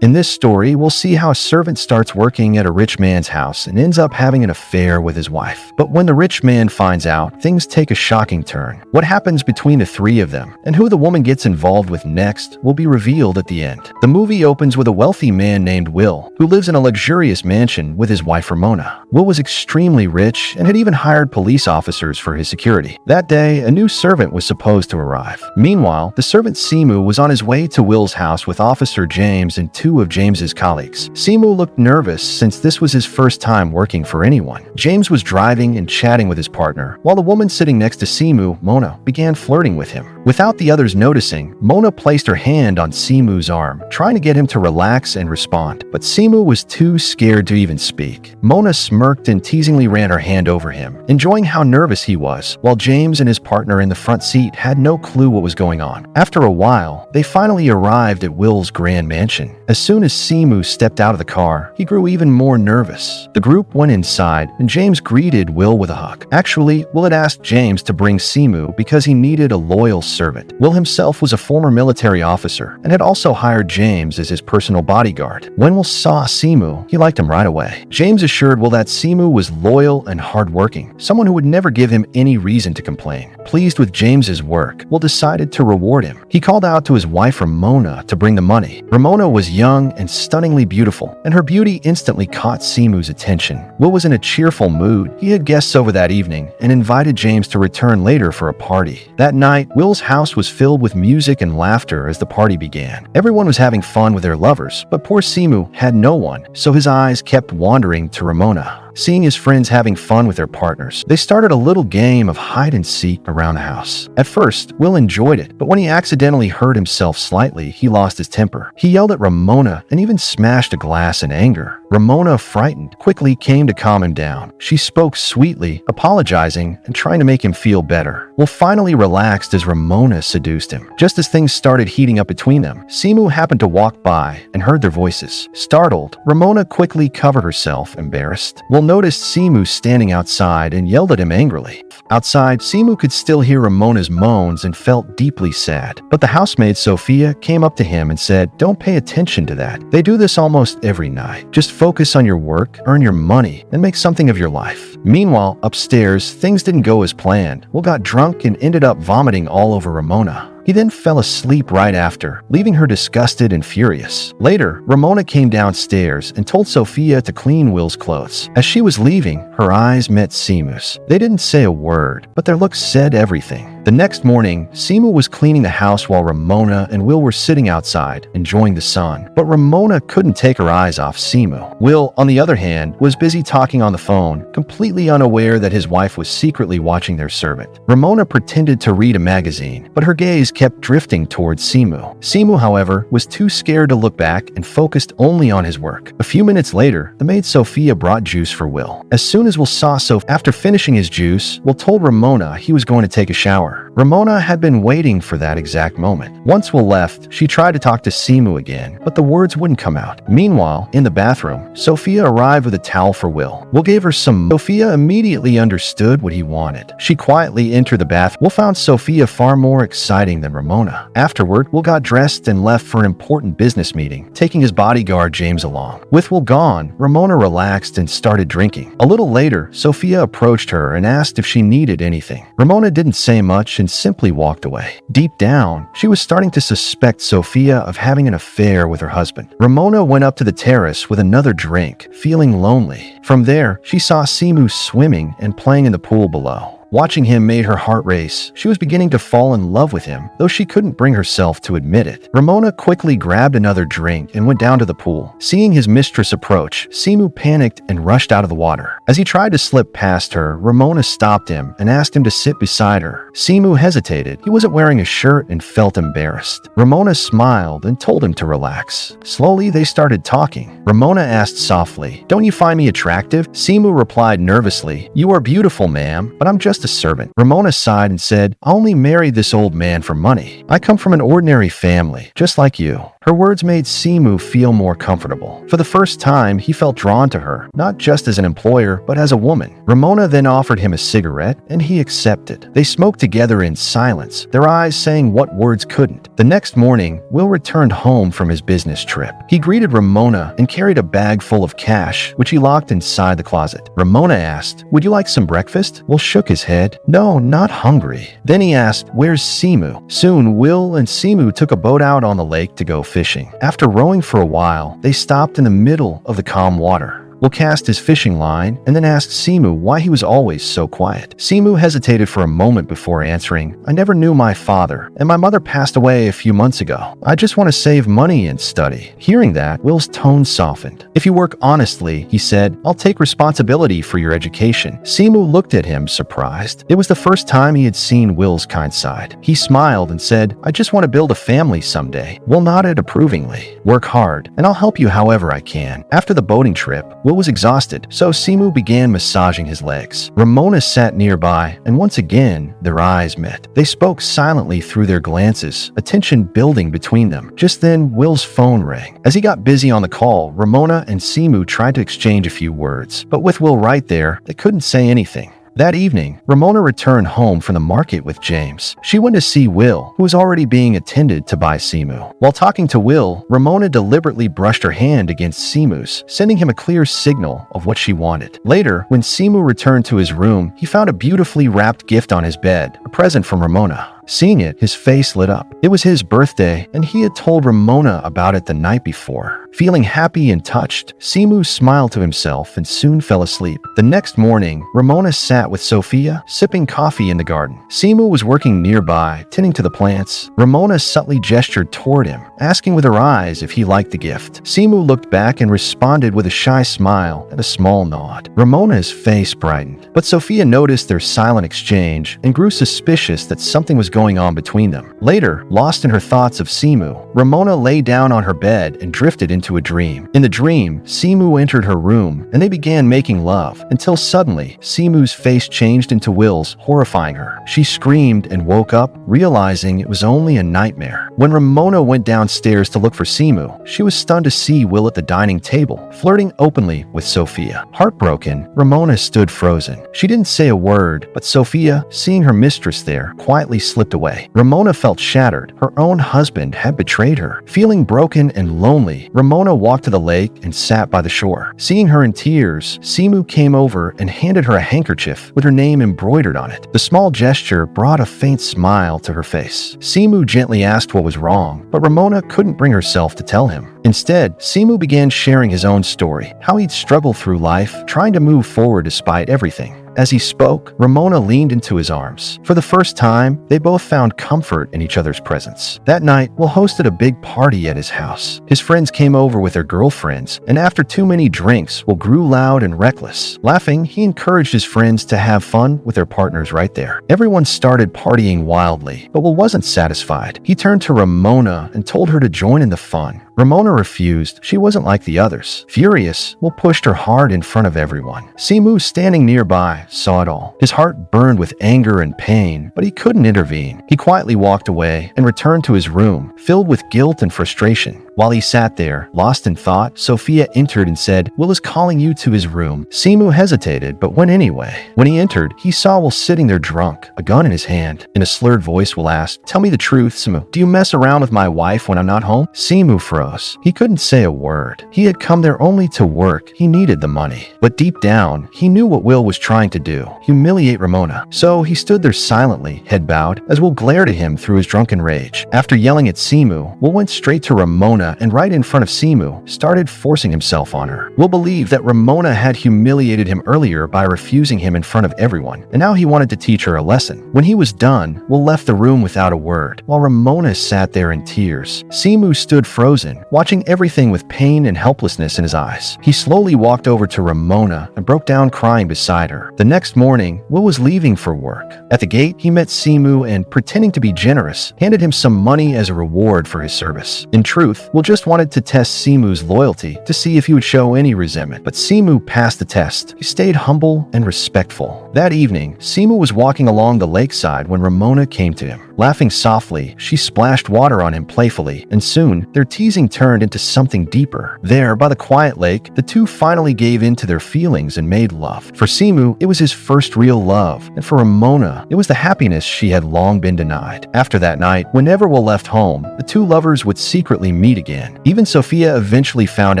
In this story, we'll see how a servant starts working at a rich man's house and ends up having an affair with his wife. But when the rich man finds out, things take a shocking turn. What happens between the three of them, and who the woman gets involved with next, will be revealed at the end. The movie opens with a wealthy man named Will, who lives in a luxurious mansion with his wife Ramona. Will was extremely rich and had even hired police officers for his security. That day, a new servant was supposed to arrive. Meanwhile, the servant Simu was on his way to Will's house with Officer James and two of James's colleagues. Simu looked nervous since this was his first time working for anyone. James was driving and chatting with his partner, while the woman sitting next to Simu, Mona, began flirting with him. Without the others noticing, Mona placed her hand on Simu's arm, trying to get him to relax and respond. But Simu was too scared to even speak. Mona smirked and teasingly ran her hand over him, enjoying how nervous he was, while James and his partner in the front seat had no clue what was going on. After a while, they finally arrived at Will's grand mansion. As soon as Simu stepped out of the car, he grew even more nervous. The group went inside, and James greeted Will with a hug. Actually, Will had asked James to bring Simu because he needed a loyal servant. Will himself was a former military officer and had also hired James as his personal bodyguard. When Will saw Simu, he liked him right away. James assured Will that Simu was loyal and hardworking, someone who would never give him any reason to complain. Pleased with James's work, Will decided to reward him. He called out to his wife Ramona to bring the money. Ramona was young and stunningly beautiful, and her beauty instantly caught Simu's attention. Will was in a cheerful mood. He had guests over that evening and invited James to return later for a party. That night, Will's house was filled with music and laughter as the party began. Everyone was having fun with their lovers, but poor Simu had no one, so his eyes kept wandering to Ramona. Seeing his friends having fun with their partners, they started a little game of hide and seek around the house. At first, Will enjoyed it, but when he accidentally hurt himself slightly, he lost his temper. He yelled at Ramona and even smashed a glass in anger. Ramona, frightened, quickly came to calm him down. She spoke sweetly, apologizing and trying to make him feel better. Will finally relaxed as Ramona seduced him. Just as things started heating up between them, Simu happened to walk by and heard their voices. Startled, Ramona quickly covered herself, embarrassed. Will noticed Simu standing outside and yelled at him angrily. Outside, Simu could still hear Ramona's moans and felt deeply sad. But the housemaid Sophia came up to him and said, "Don't pay attention to that. They do this almost every night. Just focus on your work, earn your money, and make something of your life." Meanwhile, upstairs, things didn't go as planned. Will got drunk and ended up vomiting all over Ramona. He then fell asleep right after, leaving her disgusted and furious. Later, Ramona came downstairs and told Sophia to clean Will's clothes. As she was leaving, her eyes met Simu's. They didn't say a word, but their looks said everything. The next morning, Simu was cleaning the house while Ramona and Will were sitting outside, enjoying the sun. But Ramona couldn't take her eyes off Simu. Will, on the other hand, was busy talking on the phone, completely unaware that his wife was secretly watching their servant. Ramona pretended to read a magazine, but her gaze kept drifting towards Simu. Simu, however, was too scared to look back and focused only on his work. A few minutes later, the maid Sophia brought juice for Will. As soon as Will saw Sophia, after finishing his juice, Will told Ramona he was going to take a shower. Ramona had been waiting for that exact moment. Once Will left, she tried to talk to Simu again, but the words wouldn't come out. Meanwhile, in the bathroom, Sophia arrived with a towel for Will. Will gave her some. Sophia immediately understood what he wanted. She quietly entered the bath. Will found Sophia far more exciting than Ramona. Afterward, Will got dressed and left for an important business meeting, taking his bodyguard James along. With Will gone, Ramona relaxed and started drinking. A little later, Sophia approached her and asked if she needed anything. Ramona didn't say much and simply walked away. Deep down, she was starting to suspect Sophia of having an affair with her husband. Ramona went up to the terrace with another drink, feeling lonely. From there, she saw Simu swimming and playing in the pool below. Watching him made her heart race. She was beginning to fall in love with him, though she couldn't bring herself to admit it. Ramona quickly grabbed another drink and went down to the pool. Seeing his mistress approach, Simu panicked and rushed out of the water. As he tried to slip past her, Ramona stopped him and asked him to sit beside her. Simu hesitated. He wasn't wearing a shirt and felt embarrassed. Ramona smiled and told him to relax. Slowly, they started talking. Ramona asked softly, "Don't you find me attractive?" Simu replied nervously, "You are beautiful, ma'am, but I'm just just a servant. Ramona sighed and said, I only married this old man for money. I come from an ordinary family, just like you. Her words made Simu feel more comfortable. For the first time, he felt drawn to her, not just as an employer, but as a woman. Ramona then offered him a cigarette, and he accepted. They smoked together in silence, their eyes saying what words couldn't. The next morning, Will returned home from his business trip. He greeted Ramona and carried a bag full of cash, which he locked inside the closet. Ramona asked, would you like some breakfast? Will shook his head. No, not hungry. Then he asked, where's Simu? Soon, Will and Simu took a boat out on the lake to go fishing. After rowing for a while, they stopped in the middle of the calm water. Will cast his fishing line and then asked Simu why he was always so quiet. Simu hesitated for a moment before answering, I never knew my father, and my mother passed away a few months ago. I just want to save money and study. Hearing that, Will's tone softened. If you work honestly, he said, I'll take responsibility for your education. Simu looked at him, surprised. It was the first time he had seen Will's kind side. He smiled and said, I just want to build a family someday. Will nodded approvingly. Work hard, and I'll help you however I can. After the boating trip, Will was exhausted, so Simu began massaging his legs. Ramona sat nearby, and once again, their eyes met. They spoke silently through their glances, a tension building between them. Just then, Will's phone rang. As he got busy on the call, Ramona and Simu tried to exchange a few words, but with Will right there, they couldn't say anything. That evening, Ramona returned home from the market with James. She went to see Will, who was already being attended to by Simu. While talking to Will, Ramona deliberately brushed her hand against Simu's, sending him a clear signal of what she wanted. Later, when Simu returned to his room, he found a beautifully wrapped gift on his bed, a present from Ramona. Seeing it, his face lit up. It was his birthday, and he had told Ramona about it the night before. Feeling happy and touched, Simu smiled to himself and soon fell asleep. The next morning, Ramona sat with Sophia, sipping coffee in the garden. Simu was working nearby, tending to the plants. Ramona subtly gestured toward him, asking with her eyes if he liked the gift. Simu looked back and responded with a shy smile and a small nod. Ramona's face brightened, but Sophia noticed their silent exchange and grew suspicious that something was going on between them. Later, lost in her thoughts of Simu, Ramona lay down on her bed and drifted into a dream. In the dream, Simu entered her room and they began making love until suddenly Simu's face changed into Will's, horrifying her. She screamed and woke up, realizing it was only a nightmare. When Ramona went downstairs to look for Simu, she was stunned to see Will at the dining table, flirting openly with Sophia. Heartbroken, Ramona stood frozen. She didn't say a word, but Sophia, seeing her mistress there, quietly slipped away. Ramona felt shattered. Her own husband had betrayed her. Feeling broken and lonely, Ramona walked to the lake and sat by the shore. Seeing her in tears, Simu came over and handed her a handkerchief with her name embroidered on it. The small gesture brought a faint smile to her face. Simu gently asked what was wrong, but Ramona couldn't bring herself to tell him. Instead, Simu began sharing his own story, how he'd struggled through life, trying to move forward despite everything. As he spoke, Ramona leaned into his arms. For the first time, they both found comfort in each other's presence. That night, Will hosted a big party at his house. His friends came over with their girlfriends, and after too many drinks, Will grew loud and reckless. Laughing, he encouraged his friends to have fun with their partners right there. Everyone started partying wildly, but Will wasn't satisfied. He turned to Ramona and told her to join in the fun. Ramona refused. She wasn't like the others. Furious, Will pushed her hard in front of everyone. Simu, standing nearby, saw it all. His heart burned with anger and pain, but he couldn't intervene. He quietly walked away and returned to his room, filled with guilt and frustration. While he sat there, lost in thought, Sophia entered and said, Will is calling you to his room. Simu hesitated, but went anyway. When he entered, he saw Will sitting there drunk, a gun in his hand. In a slurred voice, Will asked, Tell me the truth, Simu. Do you mess around with my wife when I'm not home? Simu froze. He couldn't say a word. He had come there only to work. He needed the money. But deep down, he knew what Will was trying to do, humiliate Ramona. So he stood there silently, head bowed, as Will glared at him through his drunken rage. After yelling at Simu, Will went straight to Ramona and right in front of Simu, started forcing himself on her. Will believed that Ramona had humiliated him earlier by refusing him in front of everyone, and now he wanted to teach her a lesson. When he was done, Will left the room without a word, while Ramona sat there in tears. Simu stood frozen, watching everything with pain and helplessness in his eyes. He slowly walked over to Ramona and broke down crying beside her. The next morning, Will was leaving for work. At the gate, he met Simu and, pretending to be generous, handed him some money as a reward for his service. In truth, Will just wanted to test Simu's loyalty to see if he would show any resentment, but Simu passed the test. He stayed humble and respectful. That evening, Simu was walking along the lakeside when Ramona came to him. Laughing softly, she splashed water on him playfully, and soon, their teasing turned into something deeper. There, by the quiet lake, the two finally gave in to their feelings and made love. For Simu, it was his first real love, and for Ramona, it was the happiness she had long been denied. After that night, whenever Will left home, the two lovers would secretly meet again. Even Sophia eventually found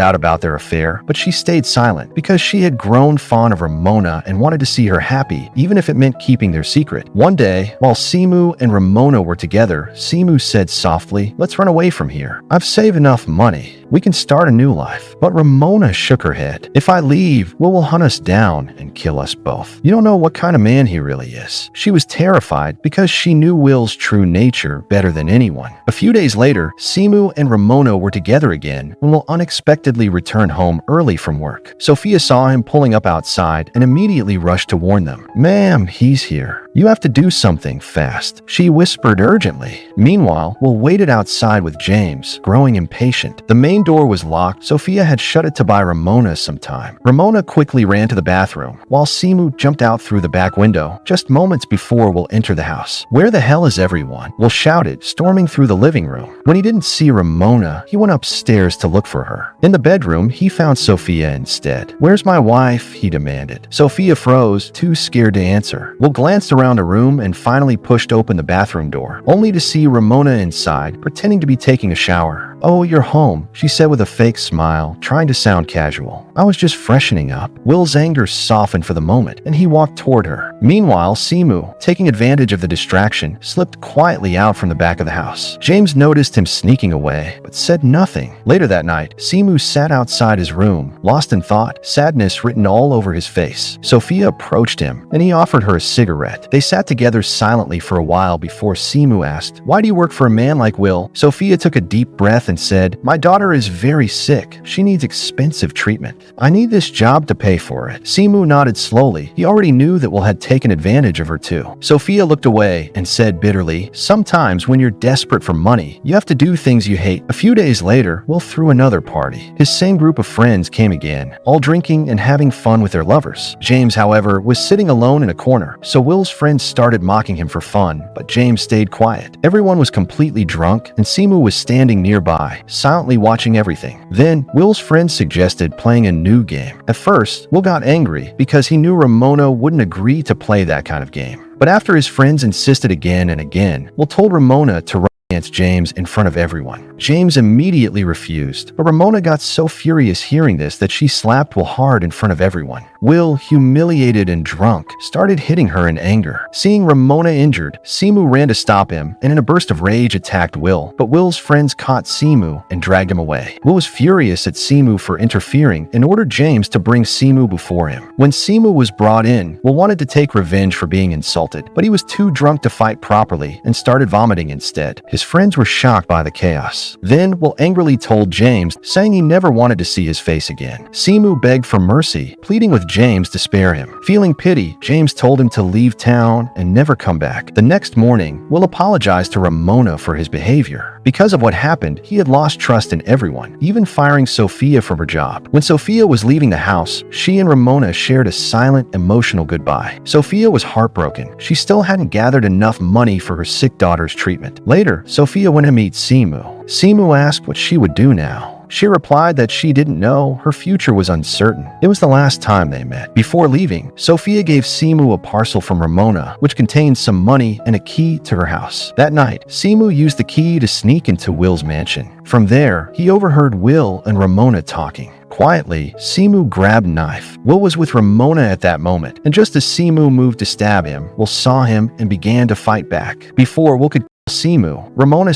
out about their affair, but she stayed silent because she had grown fond of Ramona and wanted to see her happy, even if it meant keeping their secret. One day, while Simu and Ramona were together, Simu said softly, "Let's run away from here. I've saved enough money. We can start a new life." But Ramona shook her head. "If I leave, Will hunt us down and kill us both. You don't know what kind of man he really is." She was terrified because she knew Will's true nature better than anyone. A few days later, Simu and Ramona were together again when Will unexpectedly returned home early from work. Sophia saw him pulling up outside and immediately rushed to warn them. "Ma'am, he's here. You have to do something fast," she whispered urgently. Meanwhile, Will waited outside with James, growing impatient. The main door was locked. Sophia had shut it to buy Ramona some time. Ramona quickly ran to the bathroom, while Simu jumped out through the back window, just moments before Will entered the house. "Where the hell is everyone?" Will shouted, storming through the living room. When he didn't see Ramona, he went upstairs to look for her. In the bedroom, he found Sophia instead. "Where's my wife?" he demanded. Sophia froze, too scared to answer. Will glanced around the room and finally pushed open the bathroom door, only to see Ramona inside, pretending to be taking a shower. "Oh, you're home," she said with a fake smile, trying to sound casual. "I was just freshening up." Will's anger softened for the moment, and he walked toward her. Meanwhile, Simu, taking advantage of the distraction, slipped quietly out from the back of the house. James noticed him sneaking away, but said nothing. Later that night, Simu sat outside his room, lost in thought, sadness written all over his face. Sophia approached him, and he offered her a cigarette. They sat together silently for a while before Simu asked, "Why do you work for a man like Will?" Sophia took a deep breath and said, "My daughter is very sick. She needs expensive treatment. I need this job to pay for it." Simu nodded slowly. He already knew that Will had taken advantage of her too. Sophia looked away and said bitterly, "Sometimes when you're desperate for money, you have to do things you hate." A few days later, Will threw another party. His same group of friends came again, all drinking and having fun with their lovers. James, however, was sitting alone in a corner, so Will's friends started mocking him for fun, but James stayed quiet. Everyone was completely drunk, and Simu was standing nearby, silently watching everything. Then, Will's friends suggested playing a new game. At first, Will got angry because he knew Ramona wouldn't agree to play that kind of game. But after his friends insisted again and again, Will told Ramona to run against James in front of everyone. James immediately refused, but Ramona got so furious hearing this that she slapped Will hard in front of everyone. Will, humiliated and drunk, started hitting her in anger. Seeing Ramona injured, Simu ran to stop him and in a burst of rage attacked Will, but Will's friends caught Simu and dragged him away. Will was furious at Simu for interfering and ordered James to bring Simu before him. When Simu was brought in, Will wanted to take revenge for being insulted, but he was too drunk to fight properly and started vomiting instead. His friends were shocked by the chaos. Then, Will angrily told James, saying he never wanted to see his face again. Simu begged for mercy, pleading with James to spare him. Feeling pity, James told him to leave town and never come back. The next morning, Will apologized to Ramona for his behavior. Because of what happened, he had lost trust in everyone, even firing Sophia from her job. When Sophia was leaving the house, she and Ramona shared a silent, emotional goodbye. Sophia was heartbroken. She still hadn't gathered enough money for her sick daughter's treatment. Later, Sophia went to meet Simu. Simu asked what she would do now. She replied that she didn't know, her future was uncertain. It was the last time they met. Before leaving, Sophia gave Simu a parcel from Ramona, which contained some money and a key to her house. That night, Simu used the key to sneak into Will's mansion. From there, he overheard Will and Ramona talking. Quietly, Simu grabbed a knife. Will was with Ramona at that moment, and just as Simu moved to stab him, Will saw him and began to fight back. Before Will could kill Simu, Ramona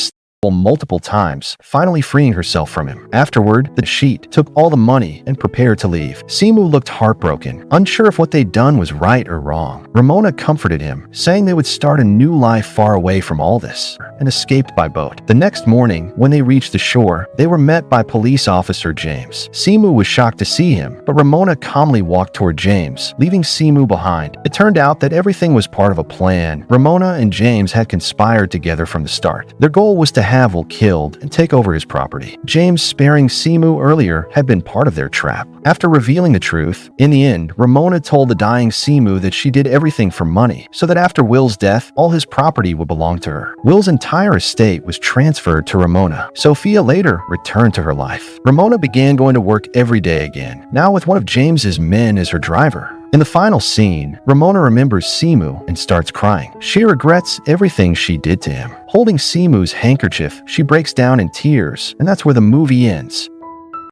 multiple times, finally freeing herself from him. Afterward, the sheet took all the money and prepared to leave. Simu looked heartbroken, unsure if what they'd done was right or wrong. Ramona comforted him, saying they would start a new life far away from all this, and escaped by boat. The next morning, when they reached the shore, they were met by police officer James. Simu was shocked to see him, but Ramona calmly walked toward James, leaving Simu behind. It turned out that everything was part of a plan. Ramona and James had conspired together from the start. Their goal was to have Will killed and take over his property. James sparing Simu earlier had been part of their trap. After revealing the truth, in the end, Ramona told the dying Simu that she did everything for money, so that after Will's death, all his property would belong to her. Will's entire estate was transferred to Ramona. Sophia later returned to her life. Ramona began going to work every day again, now with one of James's men as her driver. In the final scene, Ramona remembers Simu and starts crying. She regrets everything she did to him. Holding Simu's handkerchief, she breaks down in tears, and that's where the movie ends.